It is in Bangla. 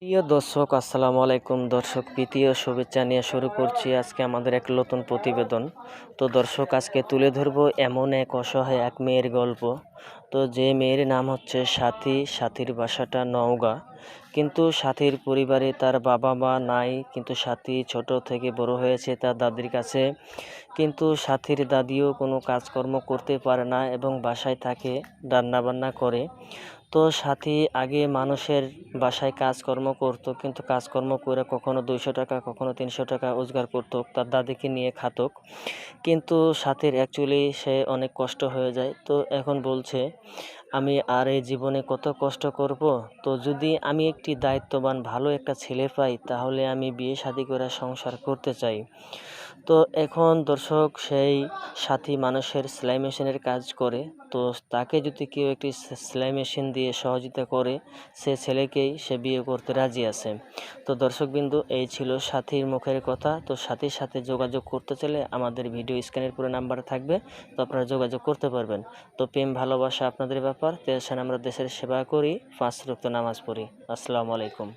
প্রিয় দর্শক, আসসালামু আলাইকুম। দর্শক প্রীতি ও শুভেচ্ছা নিয়ে শুরু করছি আজকে আমাদের এক নতুন প্রতিবেদন। তো দর্শক, আজকে তুলে ধরবো এমন এক অসহায় এক মেয়ের গল্প। তো যে মেয়ের নাম হচ্ছে সাথী। সাথীর বাসাটা নওগাঁ, কিন্তু সাথীর পরিবারে তার বাবা মা নাই। কিন্তু সাথী ছোট থেকে বড় হয়েছে তার দাদির কাছে। কিন্তু সাথীর দাদিও কোনো কাজকর্ম করতে পারে না এবং বাসায় থাকে, রান্নাবান্না করে। তো সাথী আগে মানুষের বাসায় কাজকর্ম করতো, কিন্তু কাজকর্ম করে কখনো 200 টাকা কখনো 300 টাকা রোজগার করতো, তার দাদিকে নিয়ে খাতো। কিন্তু সাথীর অ্যাকচুয়ালি সে অনেক কষ্ট হয়ে যায়। তো এখন বলছে, আমি আর এই জীবনে কত কষ্ট করব। তো যদি আমি একটি দায়িত্ববান ভালো একটা ছেলে পাই, তাহলে আমি বিয়ে শাদী করে সংসার করতে চাই। তো এখন দর্শক, সেই সাথী মানুষের সেলাই মেশিনের কাজ করে। তো তাকে যদি কেউ একটি সেলাই মেশিন দিয়ে সহযোগিতা করে, সে ছেলেকেই সে বিয়ে করতে রাজি আছে। তো দর্শকবিন্দু, এই ছিল সাথীর মুখের কথা। তো সাথীর সাথে যোগাযোগ করতে চাইলে আমাদের ভিডিও স্ক্রিনের পুরো নাম্বার থাকবে, তো আপনারা যোগাযোগ করতে পারবেন। তো প্রেম ভালোবাসা আপনাদের ব্যাপার। তো আমরা দেশের সেবা করি, 5 ওয়াক্ত নামাজ পড়ি। আসসালামু আলাইকুম।